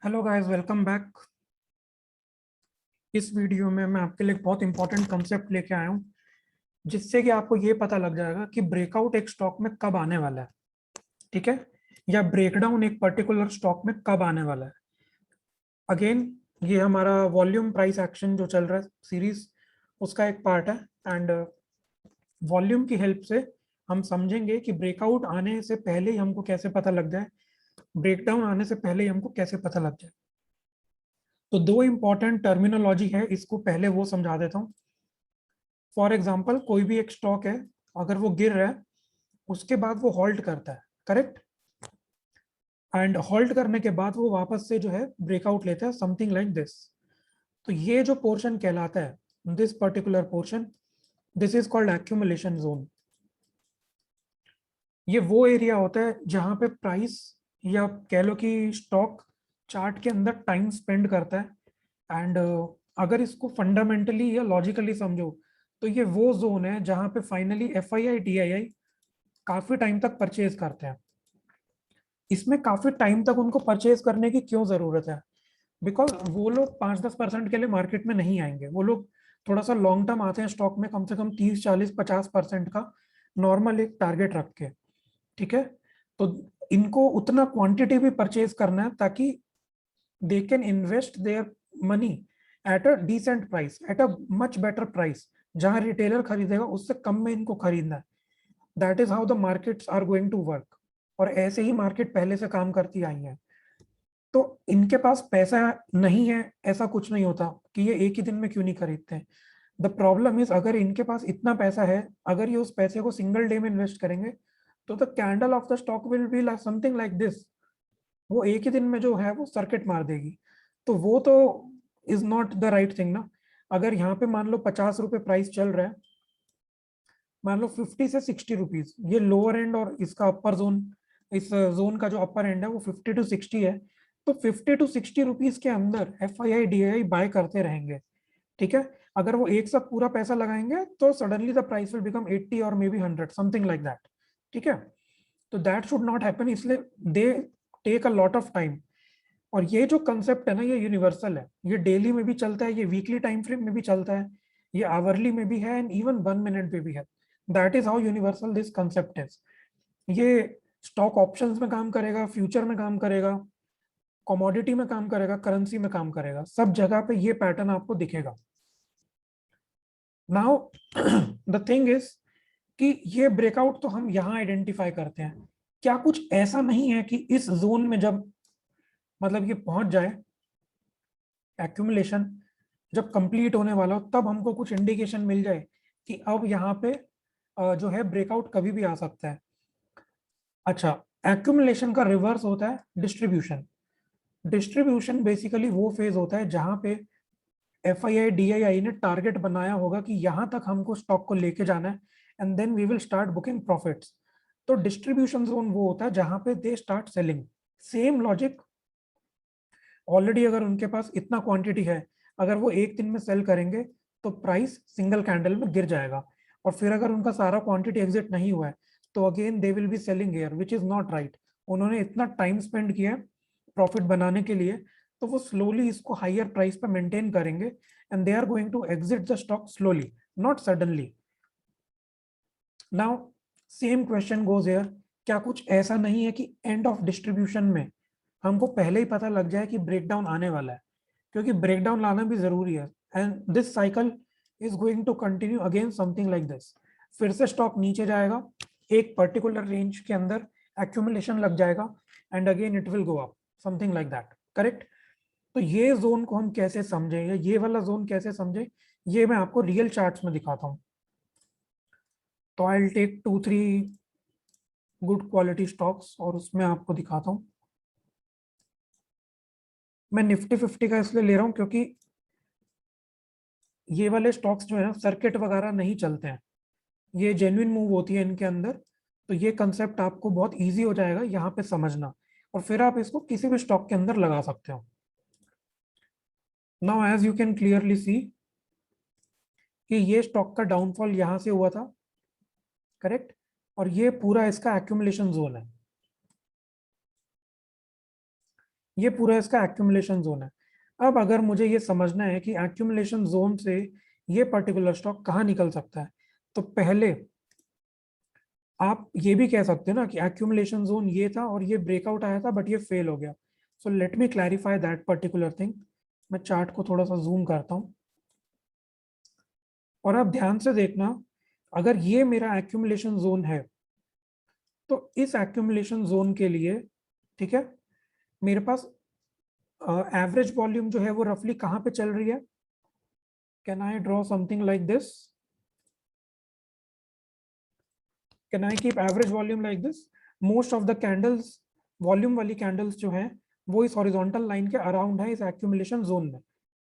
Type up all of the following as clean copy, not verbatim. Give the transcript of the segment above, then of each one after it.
Hello guys, welcome back. इस video में मैं आपके लिए एक बहुत इंपॉर्टेंट कंसेप्ट लेके आया हूँ, जिससे कि आपको ये पता लग जाएगा कि ब्रेकआउट एक स्टॉक में कब आने वाला है। ठीक है, या ब्रेकडाउन एक पर्टिकुलर स्टॉक में कब आने वाला है। अगेन, ये हमारा वॉल्यूम प्राइस एक्शन जो चल रहा है सीरीज, उसका एक पार्ट है। एंड वॉल्यूम की हेल्प से हम समझेंगे कि ब्रेकआउट आने से पहले ही हमको कैसे पता लग जाए, ब्रेकडाउन आने से पहले ही हमको कैसे पता लग जाए। तो दो इंपॉर्टेंट टर्मिनोलॉजी है, इसको पहले वो समझा देता हूँ। फॉर एग्जाम्पल, कोई भी एक स्टॉक है, अगर वो गिर रहा है उसके बाद वो होल्ड करता है, करेक्ट। एंड होल्ड करने के बाद वो वापस से जो है ब्रेकआउट लेता है, समथिंग लाइक दिस। तो ये जो पोर्शन कहलाता है, this particular portion, this is called accumulation zone. ये वो एरिया होता है जहां पे प्राइस, या कह लो कि स्टॉक चार्ट के अंदर टाइम स्पेंड करता है। एंड अगर इसको फंडामेंटली या लॉजिकली समझो, तो ये वो जोन है जहां पे फाइनली एफआईआई डीआईआई काफी टाइम तक परचेज करते हैं। इसमें काफी टाइम तक उनको परचेज करने की क्यों जरूरत है? बिकॉज वो लोग 5-10% के लिए मार्केट में नहीं आएंगे। वो लोग थोड़ा सा लॉन्ग टर्म आते हैं स्टॉक में, कम से कम 30-40-50% का नॉर्मल एक टारगेट रख के। ठीक है, तो इनको उतना क्वांटिटी भी परचेज करना है ताकि they can invest their money at a decent price, at a much better price. जहां रिटेलर खरीदेगा उससे कम में इनको खरीदना है। That is how the markets are going to work. और ऐसे ही मार्केट पहले से काम करती आई है। तो इनके पास पैसा नहीं है ऐसा कुछ नहीं होता कि ये एक ही दिन में क्यों नहीं खरीदते हैं। द प्रॉब्लम इज, अगर इनके पास इतना पैसा है, अगर ये उस पैसे को सिंगल डे में इन्वेस्ट करेंगे, तो the candle of the stock will be something like this. वो एक ही दिन में जो है वो सर्किट मार देगी। तो वो तो is not the right thing ना। अगर यहाँ पे मान लो 50 रुपए प्राइस चल रहा है, मान लो 50 से 60 रुपीज ये लोअर एंड, और इसका अपर जोन, इस जोन का जो अपर एंड है वो 50 to 60 है। तो 50 to 60 रुपीज के अंदर F I I D I buy करते रहेंगे। ठीक है, अगर वो एक साथ पूरा पैसा लगाएंगे तो suddenly the price will become 80 और may be 100, something like that. ठीक है, तो दैट शुड नॉट हैपन, इसलिए they take a lot of time. और ये जो कंसेप्ट है ना, ये यूनिवर्सल है। ये डेली में भी चलता है, ये वीकली टाइम फ्रेम में भी चलता है, ये आवरली में भी है, एंड इवन 1 मिनट में भी है। That is how universal this concept is. ये स्टॉक ऑप्शंस में काम करेगा, फ्यूचर में काम करेगा, कमोडिटी में काम करेगा, करेंसी में काम करेगा, सब जगह पे ये पैटर्न आपको दिखेगा। नाउ द थिंग इज कि ये ब्रेकआउट तो हम यहाँ आइडेंटिफाई करते हैं। क्या कुछ ऐसा नहीं है कि इस जोन में जब मतलब ये पहुंच जाए, एक्यूमुलेशन जब कंप्लीट होने वाला हो, तब हमको कुछ इंडिकेशन मिल जाए कि अब यहाँ पे जो है ब्रेकआउट कभी भी आ सकता है? अच्छा, एक्यूमुलेशन का रिवर्स होता है डिस्ट्रीब्यूशन। डिस्ट्रीब्यूशन बेसिकली वो फेज होता है जहां पे एफ आई आई डी आई आई ने टारगेट बनाया होगा कि यहां तक हमको स्टॉक को लेके जाना है, and then we will start booking profits. तो डिस्ट्रीब्यूशन जोन वो होता है जहां पे they start selling. Same logic, already अगर उनके पास इतना क्वांटिटी है, अगर वो एक दिन में सेल करेंगे तो प्राइस सिंगल कैंडल में गिर जाएगा। और फिर अगर उनका सारा क्वांटिटी एग्जिट नहीं हुआ है, तो again they will be selling here, which is not right. उन्होंने इतना टाइम स्पेंड किया प्रॉफिट बनाने के लिए, तो वो स्लोली इसको हायर प्राइस पे मेंटेन करेंगे, and they are going to exit the stock slowly, not suddenly. Now same question goes here, क्या कुछ ऐसा नहीं है कि एंड ऑफ डिस्ट्रीब्यूशन में हमको पहले ही पता लग जाए कि ब्रेकडाउन आने वाला है? क्योंकि ब्रेकडाउन लाना भी जरूरी है, and this cycle is going to continue again, something like this. फिर से स्टॉक नीचे जाएगा, एक पर्टिकुलर रेंज के अंदर एक्यूमुलेशन लग जाएगा, and again it will go up, something like that, correct. तो ये जोन को हम कैसे समझें, या ये वाला जोन कैसे समझें, ये मैं आपको रियल चार्ट्स में दिखाता हूँ। तो I will take 2-3 good quality stocks और उसमें आपको दिखाता हूँ। मैं निफ्टी 50 का इसलिए ले रहा हूँ क्योंकि ये वाले स्टॉक्स जो है ना, सर्किट वगैरह नहीं चलते हैं, ये जेन्युइन मूव होती है इनके अंदर। तो ये कंसेप्ट आपको बहुत इजी हो जाएगा यहाँ पे समझना, और फिर आप इसको किसी भी स्टॉक के अंदर लगा सकते हो। Now as you can clearly see कि ये स्टॉक का डाउनफॉल यहाँ से हुआ था, करेक्ट। और ये पूरा इसका एक्यूमुलेशन जोन है। ये पूरा इसका एक्यूमुलेशन जोन है। अब अगर मुझे ये समझना है कि एक्यूमुलेशन जोन से ये पर्टिकुलर स्टॉक कहाँ निकल सकता है, तो पहले आप ये भी कह सकते हैं ना कि एक्यूमुलेशन जोन ये था और ये ब्रेकआउट आया था बट ये फेल हो गया। So let me clarify that particular thing. मैं चार्ट को थोड़ा सा जूम करता हूँ और आप ध्यान से देखना, अगर ये मेरा एक्यूमुलेशन जोन है तो इस एक्यूमुलेशन जोन के लिए, ठीक है, मेरे पास एवरेज वॉल्यूम जो है वो रफली कहाँ पे चल रही है? Can I draw something like this? Can I keep average volume like this? Most of the candles, volume वाली कैंडल्स जो हैं वो इस हॉरिजॉन्टल लाइन के अराउंड है, इस एक्यूमुलेशन जोन में।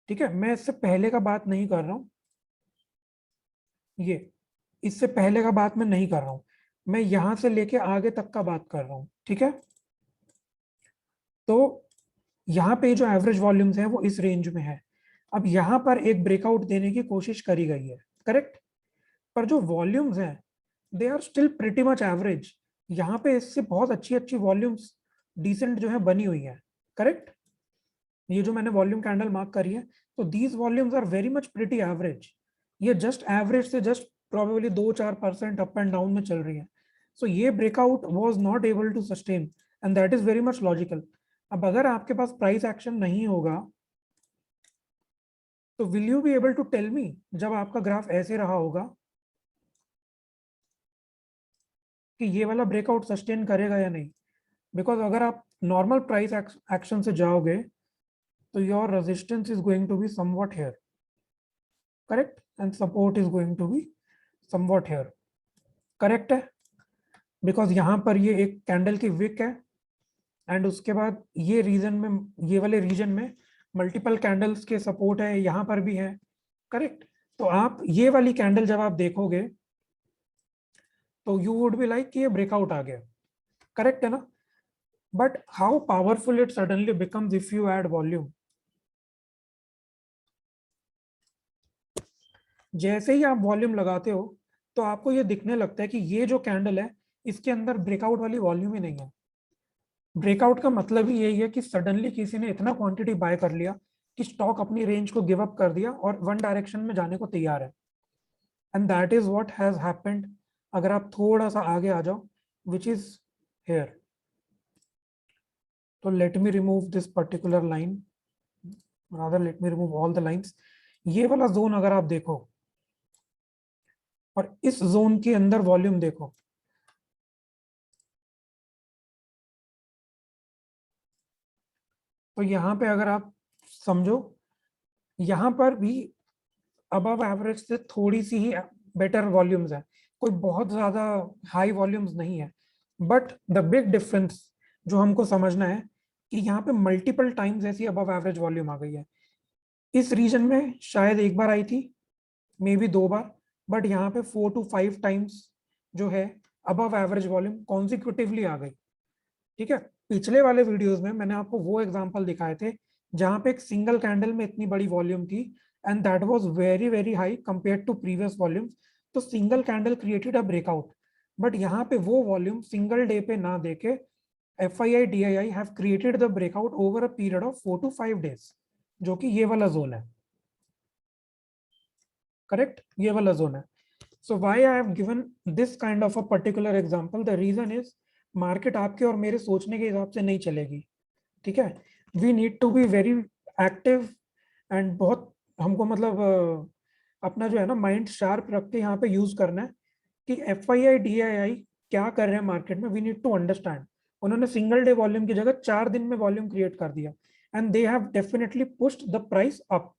ठीक है, मैं इससे पहले का बात नहीं कर रहा हूँ, ये इससे पहले का बात मैं नहीं कर रहा हूँ, मैं यहां से लेके आगे तक का बात कर रहा हूँ। ठीक है, तो यहाँ पे जो एवरेज वॉल्यूम्स हैं वो इस रेंज में है। अब यहाँ पर एक ब्रेकआउट देने की कोशिश करी गई है, करेक्ट, पर जो वॉल्यूम्स हैं they are still pretty much average. यहाँ पे इससे बहुत अच्छी अच्छी वॉल्यूम्स डिसेंट जो है बनी हुई है, करेक्ट। ये जो मैंने वॉल्यूम कैंडल मार्क करी है, तो these volumes are very much pretty average. ये जस्ट एवरेज से just probably 2-4% up and down में चल रही है। सो ये breakout was not able to sustain and that is very much logical. अब अगर आपके पास प्राइस एक्शन नहीं होगा तो will you be able to tell me जब आपका ग्राफ ऐसे रहा होगा कि ये वाला ब्रेकआउट सस्टेन करेगा या नहीं? बिकॉज अगर आप नॉर्मल प्राइस एक्शन से जाओगे तो your resistance is going to be somewhat here, correct, and support is going to be somewhat here, correct है, बिकॉज यहाँ पर ये एक कैंडल की विक है एंड उसके बाद ये रीजन में, ये वाले रीजन में मल्टीपल कैंडल्स के सपोर्ट है, यहाँ पर भी है, करेक्ट। तो आप ये वाली कैंडल जब आप देखोगे तो यू वुड बी लाइक कि ये ब्रेकआउट आ गया, करेक्ट है ना? But how powerful it suddenly becomes if you add volume. जैसे ही आप वॉल्यूम लगाते हो तो आपको ये दिखने लगता है कि ये जो कैंडल है इसके अंदर ब्रेकआउट वाली वॉल्यूम ही नहीं है। ब्रेकआउट का मतलब ही यही है कि सडनली किसी ने इतना क्वांटिटी बाय कर लिया कि स्टॉक अपनी रेंज को गिव अप कर दिया और वन डायरेक्शन में जाने को तैयार है, and that is what has happened. अगर आप थोड़ा सा आगे आ जाओ, विच इज हेयर, तो let me remove this particular line, rather let me remove all the lines. ये वाला जोन अगर आप देखो और इस जोन के अंदर वॉल्यूम देखो, तो यहाँ पे अगर आप समझो, यहाँ पर भी अबव एवरेज से थोड़ी सी ही बेटर वॉल्यूम्स है, कोई बहुत ज्यादा हाई वॉल्यूम्स नहीं है। बट द बिग डिफरेंस जो हमको समझना है कि यहाँ पे मल्टीपल टाइम्स ऐसी अबव एवरेज वॉल्यूम आ गई है। इस रीजन में शायद एक बार आई थी, मे बी 2 बार, बट यहाँ पे 4 to 5 टाइम्स जो है अबव एवरेज वॉल्यूम कॉन्सिक्यूटिवली आ गई। ठीक है, पिछले वाले वीडियोस में मैंने आपको वो एग्जांपल दिखाए थे जहां पे एक सिंगल कैंडल में इतनी बड़ी वॉल्यूम थी and that was very very high compared to previous volumes. तो single candle created a breakout, but यहाँ पे वो वॉल्यूम सिंगल डे पे ना देके FII DII have created the breakout over a period of 4 to 5 days, जो कि ये वाला जोन है, करेक्ट, ये वाला जोन है। So why I have given this kind of a particular example, the reason is market आपके और मेरे सोचने के हिसाब से नहीं चलेगी। ठीक है, we need to be very active and बहुत हमको मतलब अपना जो है ना माइंड शार्प रख के यहाँ पे यूज करना है कि FII DII क्या कर रहे हैं मार्केट में, वी नीड टू अंडरस्टैंड। उन्होंने सिंगल डे वॉल्यूम की जगह 4 दिन में वॉल्यूम क्रिएट कर दिया and they have definitely pushed the price up.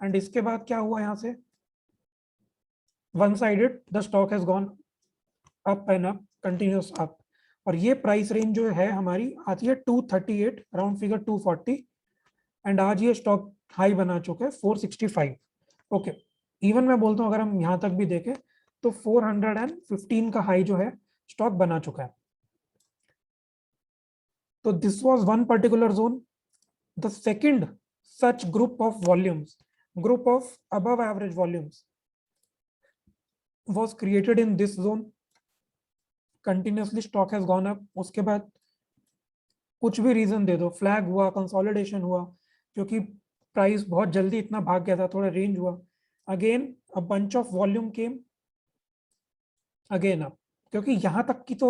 And इसके बाद क्या हुआ, यहाँ से one sided the stock has gone up and up, continuous up. और ये प्राइस रेंज जो है हमारी आती है 238, राउंड फिगर 240, एंड आज ये स्टॉक हाई बना चुका है 465। ओके, इवन मैं बोलता हूँ अगर हम यहाँ तक भी देखें तो 415 का हाई जो है स्टॉक बना चुका है। तो this was one particular zone. The second such group of volumes, group of above average volumes was created in this zone, continuously stock has gone up। उसके बाद कुछ भी रीजन दे दो, फ्लैग हुआ, कंसोलिडेशन हुआ, क्योंकि प्राइस बहुत जल्दी इतना भाग गया था, थोड़ा रेंज हुआ, again a bunch of volume came again up, क्योंकि यहां तक की तो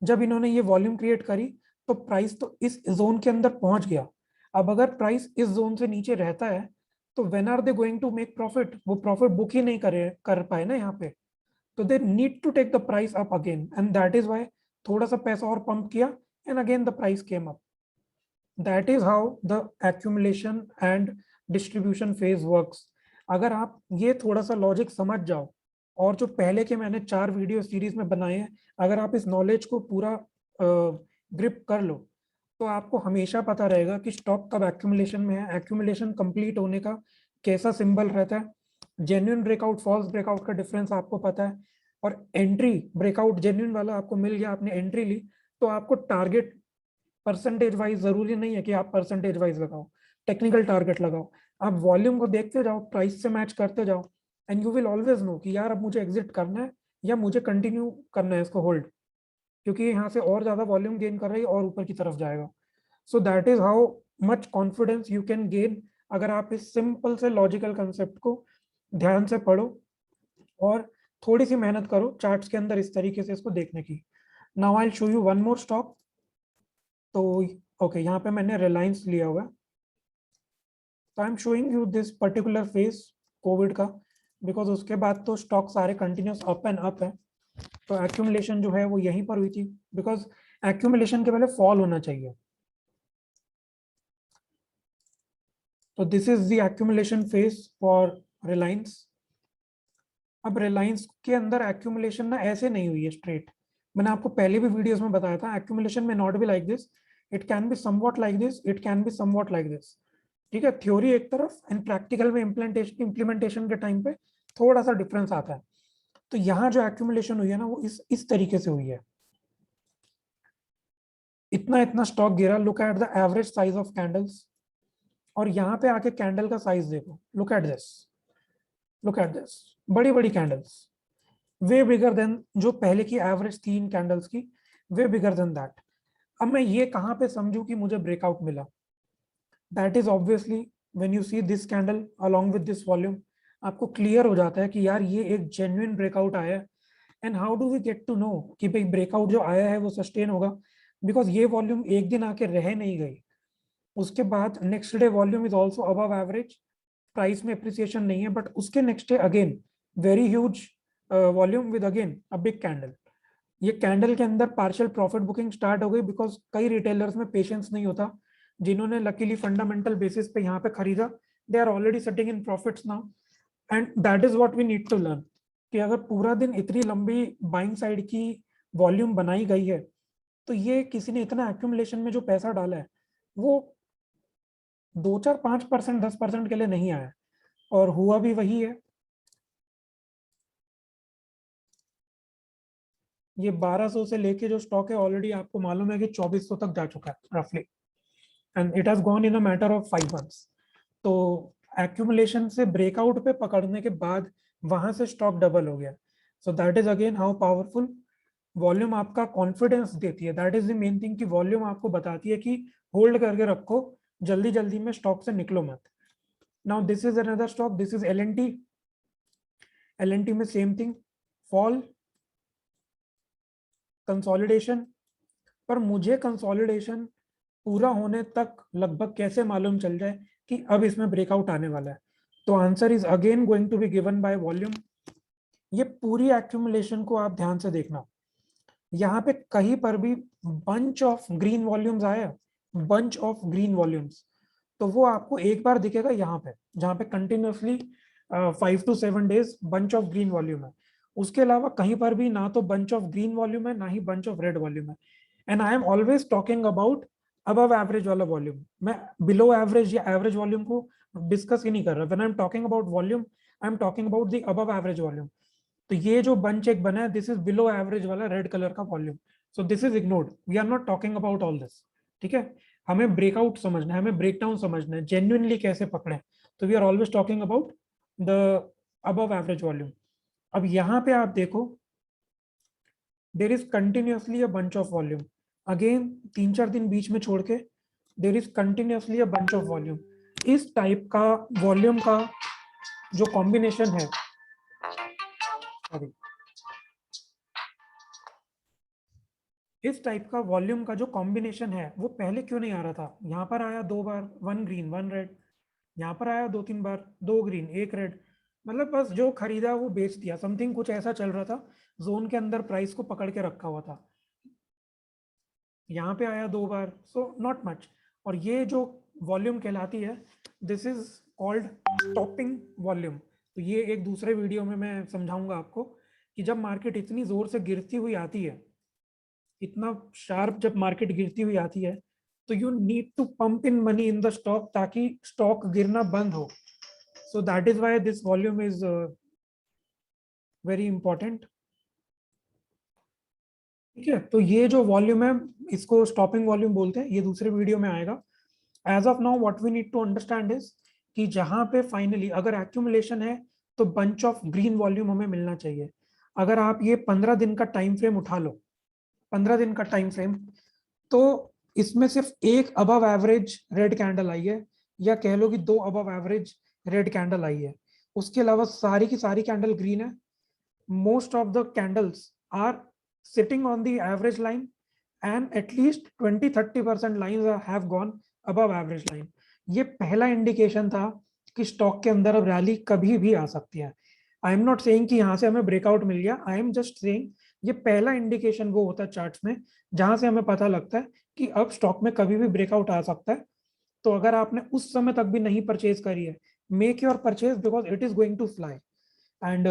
जब इन्होंने ये वॉल्यूम क्रिएट करी तो प्राइस तो इस जोन के अंदर पहुंच गया। अब अगर प्राइस इस जोन से नीचे रहता है तो when are they going to make profit, वो प्रॉफिट बुक ही नहीं कर पाए ना यहाँ पे। तो they need to take the price up again, and that is why थोड़ा सा पैसा और पंप किया and again the price came up. That is how the accumulation and distribution phase works. अगर आप ये थोड़ा सा लॉजिक समझ जाओ, और जो पहले के मैंने 4 वीडियो सीरीज में बनाए हैं, अगर आप इस नॉलेज को पूरा ग्रिप कर लो तो आपको हमेशा पता रहेगा कि स्टॉक कब एक्यूमुलेशन में है, एक्यूमुलेशन कंप्लीट होने का कैसा सिंबल रहता है, जेन्युइन ब्रेकआउट फॉल्स ब्रेकआउट का डिफरेंस आपको पता है, और एंट्री ब्रेकआउट जेन्युइन वाला आपको मिल गया, आपने एंट्री ली, तो आपको टारगेट परसेंटेज वाइज जरूरी नहीं है कि आप परसेंटेज वाइज लगाओ, टेक्निकल टारगेट लगाओ, आप वॉल्यूम को देखते जाओ, प्राइस से मैच करते जाओ, and you will always no कि यार अब मुझे एग्जिट करना है या मुझे कंटिन्यू करना है इसको होल्ड, क्योंकि यहाँ से और ज्यादा वॉल्यूम गेन कर रही है और ऊपर की तरफ जाएगा। सो that is how much confidence you can gain अगर आप इस सिंपल से लॉजिकल कंसेप्ट को ध्यान से पढ़ो और थोड़ी सी मेहनत करो चार्ट्स के अंदर इस तरीके से इसको देखने की। Now I will show you one more stock. तो ओके, यहाँ पे मैंने रिलायंस लिया हुआ है, तो I am showing you this particular phase Covid का, बिकॉज उसके बाद तो स्टॉक सारे कंटिन्यूस अप एंड अप है, तो एक्यूमुलेशन जो है वो यहीं पर हुई थी, बिकॉज एक्यूमुलेशन के पहले फॉल होना चाहिए। तो this is the accumulation phase for Reliance. अब रिलायंस के अंदर एक्यूमुलेशन ना ऐसे नहीं हुई है स्ट्रेट, मैंने आपको पहले भी वीडियोस में बताया था, एक्यूमुलेशन में not be like this, it can be somewhat like this, it can be somewhat like this. ठीक है, थ्योरी एक तरफ एंड प्रैक्टिकल में इम्प्लीमेंटेशन के टाइम पे थोड़ा सा डिफरेंस आता है। तो यहाँ जो एक्यूमुलेशन हुई है ना वो इस तरीके से हुई है, इतना इतना स्टॉक गिरा, look at the average size of candles, और यहाँ पे आके कैंडल का साइज देखो, look at this, look at this, बड़ी बड़ी कैंडल्स, वे बिगर देन जो पहले की एवरेज 3 कैंडल्स की, वे बिगर देन दैट। अब मैं ये कहाँ पे समझू कि मुझे ब्रेकआउट मिला, that is obviously when you see this candle along with this volume, आपको क्लियर हो जाता है कि यार ये एक जेन्युइन ब्रेकआउट आया है। And how do we get to know कि भाई ब्रेकआउट जो आया है वो सस्टेन होगा, बिकॉज ये वॉल्यूम एक दिन आके रह नहीं गई, उसके बाद next day volume is also above average, price में अप्रिसिएशन नहीं है, बट उसके next day again very huge volume with again a big candle. ये कैंडल के अंदर पार्शियल प्रॉफिट बुकिंग स्टार्ट हो गई, बिकॉज कई रिटेलर्स में पेशेंस नहीं होता, जिन्होंने लकीली फंडामेंटल बेसिस पे यहाँ पे खरीदा, they are already sitting in profits now, and that is what we need to learn, कि अगर पूरा दिन इतनी लंबी बाइंग साइड की वॉल्यूम बनाई गई है, तो ये किसी ने इतना एक्यूमुलेशन में जो पैसा डाला है वो 2 4 5% 10% के लिए नहीं आया, और हुआ भी वही है। ये 1200 से लेके जो स्टॉक है ऑलरेडी आपको मालूम है कि 2400 तक जा चुका है रफली, and it has gone in a matter of 5 months. तो एक्यूमुलेशन से ब्रेकआउट पे पकड़ने के बाद वहां से स्टॉक डबल हो गया। सो that is again how powerful volume आपका कॉन्फिडेंस देती है, that is the main thing, कि वॉल्यूम आपको बताती है कि होल्ड करके रखो, जल्दी जल्दी में स्टॉक से निकलो मत। Now this is another stock, this is L N T में सेम थिंग, फॉल, कंसोलिडेशन, पर मुझे कंसोलिडेशन पूरा होने तक लगभग कैसे मालूम चल जाए कि अब इसमें ब्रेकआउट आने वाला है, तो answer is again going to be given by volume. ये पूरी एक्यूमुलेशन को आप ध्यान से देखना, यहाँ पे कहीं पर भी बंच ऑफ ग्रीन वॉल्यूम्स आया, बंच ऑफ ग्रीन वॉल्यूम्स, तो वो आपको एक बार दिखेगा यहाँ पे, जहाँ पे continuously 5 to 7 days bunch of green volume है, उसके अलावा कहीं पर भी ना तो बंच ऑफ ग्रीन वॉल्यूम है ना ही बंच ऑफ रेड वॉल्यूम है। And I am always talking about above average वाला वॉल्यूम, मैं बिलो एवरेज या एवरेज वॉल्यूम को डिस्कस ही नहीं कर रहा, when I am talking about volume I am talking about the above average volume. तो ये जो बंच एक बना है, दिस इज बिलो एवरेज वाला रेड कलर का volume, so this is ignored, we are not talking about all this. ठीक है, हमें ब्रेकआउट समझना है, हमें ब्रेकडाउन समझना है, जेन्युइनली कैसे पकड़े, तो we are always talking about the above average volume. अब यहाँ पे आप देखो, there is continuously a bunch of volume, again 3-4 दिन बीच में छोड़ के there is continuously a bunch of volume. इस टाइप का वॉल्यूम का जो कॉम्बिनेशन है, सॉरी, इस टाइप का वॉल्यूम का जो कॉम्बिनेशन है वो पहले क्यों नहीं आ रहा था? यहाँ पर आया 2 बार, 1 ग्रीन 1 रेड, यहाँ पर आया 2-3 बार, 2 ग्रीन 1 रेड, मतलब बस जो खरीदा वो बेच दिया, समथिंग कुछ ऐसा चल रहा था, जोन के अंदर प्राइस को पकड़ के रखा हुआ था। यहाँ पे आया 2 बार, सो नॉट मच। और ये जो वॉल्यूम कहलाती है, this is called stopping volume. तो ये एक दूसरे वीडियो में मैं समझाऊंगा आपको कि जब मार्केट इतनी जोर से गिरती हुई आती है, इतना शार्प जब मार्केट गिरती हुई आती है, तो you need to pump in money in the stock ताकि स्टॉक गिरना बंद हो। So that is why this volume is very important. ठीक है, तो ये जो वॉल्यूम है इसको स्टॉपिंग वॉल्यूम बोलते हैं, ये दूसरे वीडियो में आएगा। As of now what we need to understand is कि जहां पे फाइनली अगर एक्यूमुलेशन है तो बंच ऑफ ग्रीन वॉल्यूम हमें मिलना चाहिए। अगर आप ये 15 दिन का टाइम फ्रेम उठा लो, 15 दिन का टाइम फ्रेम, तो इसमें सिर्फ एक अबव एवरेज रेड कैंडल आई है, या कह लो कि 2 अबव एवरेज रेड कैंडल आई है। उसके अलावा सारी की सारी कैंडल ग्रीन है। most of the candles are sitting on the average line, and at least 20-30% lines have gone above average line। ये पहला इंडिकेशन था कि स्टॉक के अंदर अब रैली कभी भी आ सकती है। आई एम नॉट सेइंग कि यहाँ से हमें ब्रेकआउट मिल गया, आई एम जस्ट सेइंग ये पहला इंडिकेशन वो होता है चार्ट्स में जहां से हमें पता लगता है कि अब स्टॉक में कभी भी ब्रेकआउट आ सकता है। तो अगर आपने उस समय तक भी नहीं परचेज करी है, make your purchase because it is going to fly. And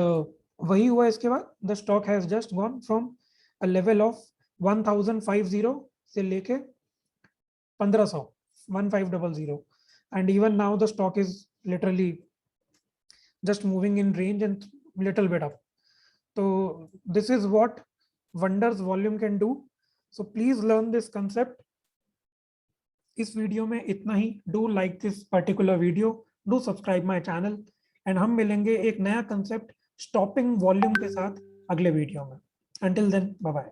वही हुआ इसके बाद, the stock has just gone from a level of 1050 से लेके 1500, 1500, and even now the stock is literally just moving in range and little bit up. So this is what wonders volume can do. So please learn this concept. इस video में इतना ही। Do like this particular video, do subscribe my channel, and हम मिलेंगे एक नया concept stopping volume के साथ अगले वीडियो में। Until then, bye bye.